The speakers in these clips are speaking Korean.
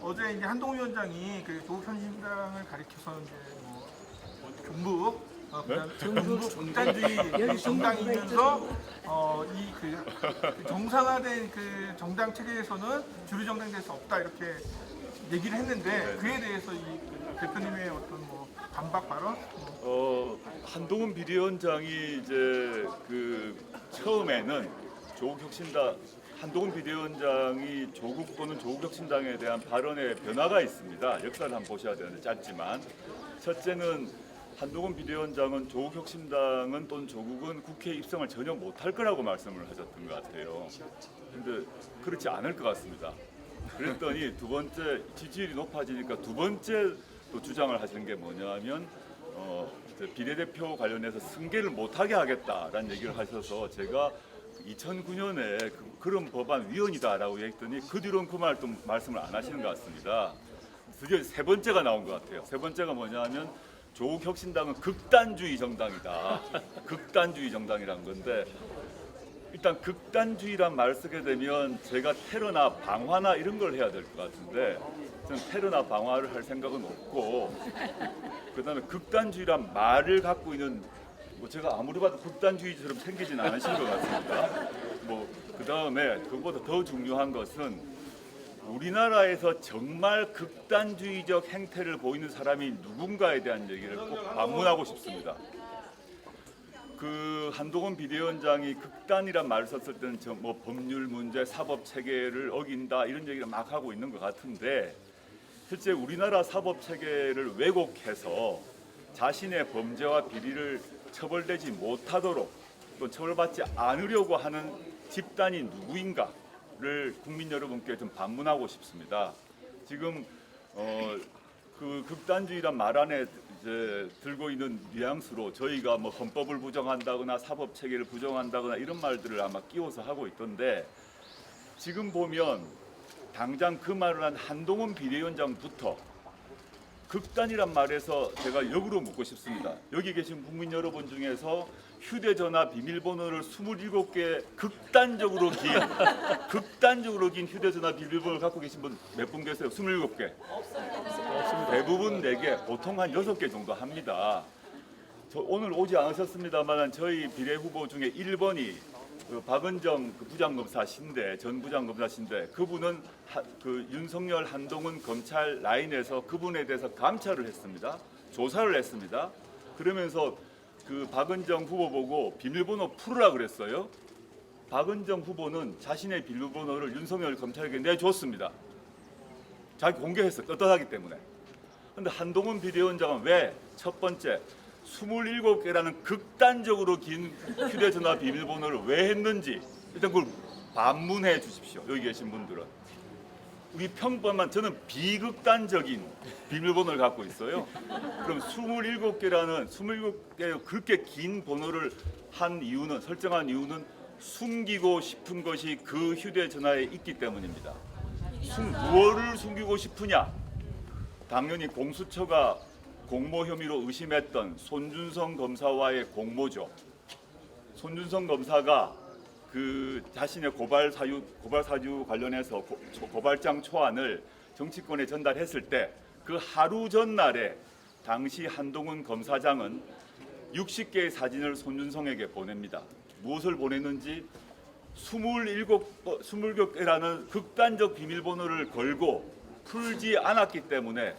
어제 이제 한동훈 위원장이 그 조국 현신당을 가리켜서 이제 뭐 종북, 그다음 종북 극단주의 정당이면서 이 정상화된 그 정당 체계에서는 주류 정당이 될 수 없다 이렇게 얘기를 했는데 그에 대해서 이 대표님의 어떤 뭐 반박 발언? 한동훈 비대위원장이 이제 그 처음에는 조국혁신당 한동훈 비대위원장이 조국 또는 조국혁신당에 대한 발언에 변화가 있습니다. 역사를 한번 보셔야 되는데 짧지만 첫째는 한동훈 비대위원장은 조국혁신당은 또는 조국은 국회에 입성을 전혀 못할 거라고 말씀을 하셨던 것 같아요. 그런데 그렇지 않을 것 같습니다. 그랬더니 두 번째 지지율이 높아지니까 두 번째 또 주장을 하시는 게 뭐냐면 비례대표 관련해서 승계를 못하게 하겠다라는 얘기를 하셔서 제가 2009년에 그런 법안 위원이다라고 얘기했더니 그 뒤로는 그 말 또 말씀을 안 하시는 것 같습니다. 드디어 세 번째가 나온 것 같아요. 세 번째가 뭐냐면 조국혁신당은 극단주의 정당이다. 극단주의 정당이란 건데 일단 극단주의란 말 쓰게 되면 제가 테러나 방화나 이런 걸 해야 될 것 같은데 저는 테러나 방화를 할 생각은 없고 그다음에 극단주의란 말을 갖고 있는 뭐 제가 아무리 봐도 극단주의처럼 생기진 않으신 것 같습니다. 뭐 그다음에 그보다 더 중요한 것은 우리나라에서 정말 극단주의적 행태를 보이는 사람이 누군가에 대한 얘기를 꼭 반문하고 싶습니다. 그 한동훈 비대위원장이 극단이란 말을 썼을 때는 뭐 법률 문제, 사법 체계를 어긴다 이런 얘기를 막 하고 있는 것 같은데 실제 우리나라 사법 체계를 왜곡해서 자신의 범죄와 비리를 처벌되지 못하도록 또 처벌받지 않으려고 하는 집단이 누구인가를 국민 여러분께 좀 반문하고 싶습니다. 지금 그 극단주의란 말 안에 이제 들고 있는 뉘앙스로 저희가 뭐 헌법을 부정한다거나 사법 체계를 부정한다거나 이런 말들을 아마 끼워서 하고 있던데 지금 보면 당장 그 말을 한 한동훈 비대위원장부터 극단이란 말에서 제가 역으로 묻고 싶습니다. 여기 계신 국민 여러분 중에서 휴대전화 비밀번호를 27개 극단적으로 긴 휴대전화 비밀번호를 갖고 계신 분 몇 분 계세요? 27개? 없습니다. 대부분 4개, 보통 한 6개 정도 합니다. 저 오늘 오지 않으셨습니다만 저희 비례 후보 중에 1번이 그 박은정 그 부장검사신데 전 부장검사신데 그분은 그 윤석열 한동훈 검찰 라인에서 그분에 대해서 감찰을 했습니다. 조사를 했습니다. 그러면서 그 박은정 후보 보고 비밀번호 풀으라 그랬어요. 박은정 후보는 자신의 비밀번호를 윤석열 검찰에게 내줬습니다. 자기 공개했어요. 떳떳하기 때문에. 그런데 한동훈 비대위원장은 왜 첫 번째 27개라는 극단적으로 긴 휴대전화 비밀번호를 왜 했는지 일단 그걸 반문해 주십시오. 여기 계신 분들은. 우리 평범한 저는 비극단적인 비밀번호를 갖고 있어요. 그럼 27개 그렇게 긴 번호를 설정한 이유는 숨기고 싶은 것이 그 휴대전화에 있기 때문입니다. 무엇을 숨기고 싶으냐? 당연히 공수처가 공모 혐의로 의심했던 손준성 검사와의 공모죠. 손준성 검사가 그 자신의 고발 사유 관련해서 고발장 초안을 정치권에 전달했을 때 그 하루 전날에 당시 한동훈 검사장은 60개의 사진을 손준성에게 보냅니다. 무엇을 보냈는지 27개라는 극단적 비밀번호를 걸고 풀지 않았기 때문에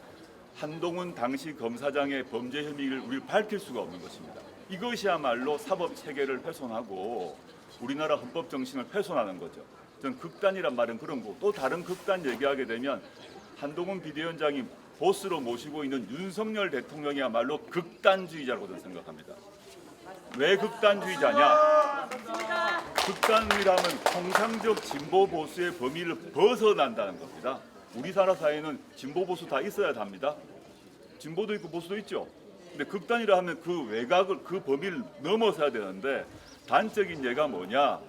한동훈 당시 검사장의 범죄 혐의를 우리 밝힐 수가 없는 것입니다. 이것이야말로 사법 체계를 훼손하고 우리나라 헌법 정신을 훼손하는 거죠. 전 극단이란 말은 그런 거고 또 다른 극단 얘기하게 되면 한동훈 비대위원장이 보스로 모시고 있는 윤석열 대통령이야말로 극단주의자라고 저는 생각합니다. 왜 극단주의자냐? 극단이라면 통상적 진보 보수의 범위를 벗어난다는 겁니다. 우리나라 사회는 진보 보수 다 있어야 합니다. 진보도 있고 보수도 있죠. 근데 극단이라 하면 그 외곽을 그 범위를 넘어서야 되는데 단적인 예가 뭐냐?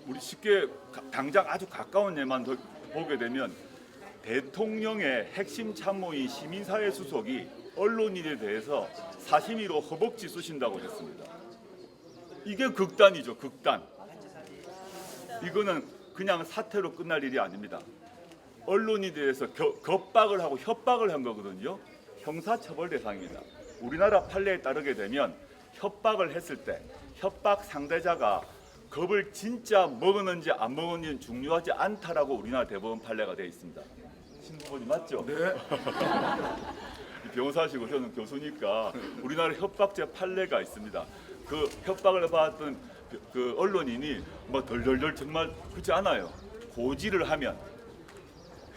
우리 쉽게 당장 아주 가까운 예만 보게 되면 대통령의 핵심 참모인 시민사회 수석이 언론인에 대해서 사심위로 허벅지 쑤신다고 했습니다. 이게 극단이죠, 극단. 이거는 그냥 사퇴로 끝날 일이 아닙니다. 언론에 대해서 겁박을 하고 협박을 한 거거든요. 형사처벌 대상입니다. 우리나라 판례에 따르게 되면 협박을 했을 때 협박 상대자가 겁을 진짜 먹었는지 안 먹었는지는 중요하지 않다라고 우리나라 대법원 판례가 되어 있습니다. 신부님 맞죠? 네. 변호사시고 저는 교수니까 우리나라 협박죄 판례가 있습니다. 그 협박을 받았던 그 언론인이 뭐 덜덜덜 정말 그렇지 않아요. 고지를 하면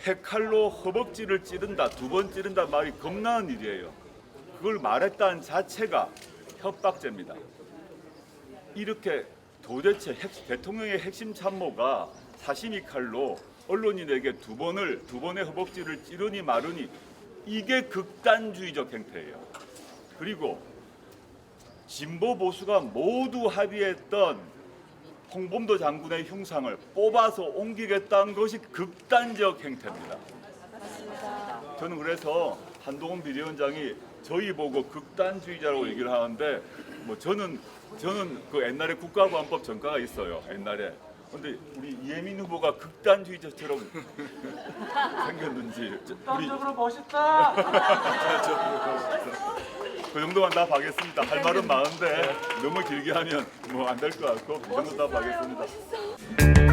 회칼로 허벅지를 찌른다, 2번 찌른다 말이 겁나는 일이에요. 그걸 말했다는 자체가 협박죄입니다. 이렇게 도대체 대통령의 핵심 참모가 사시미 칼로 언론인에게 2번의 허벅지를 찌르니 마르니 이게 극단주의적 행태예요. 그리고 진보 보수가 모두 합의했던 홍범도 장군의 흉상을 뽑아서 옮기겠다는 것이 극단적 행태입니다. 저는 그래서 한동훈 비대위원장이 저희 보고 극단주의자라고 얘기를 하는데 뭐 저는 그 옛날에 국가보안법 전과가 있어요. 옛날에. 근데 우리 이혜민 후보가 극단주의자처럼 생겼는지 극단적으로 멋있다. 그 정도만 답하겠습니다. 할 말은 많은데 너무 길게 하면 뭐 안 될 것 같고 그 정도 답하겠습니다.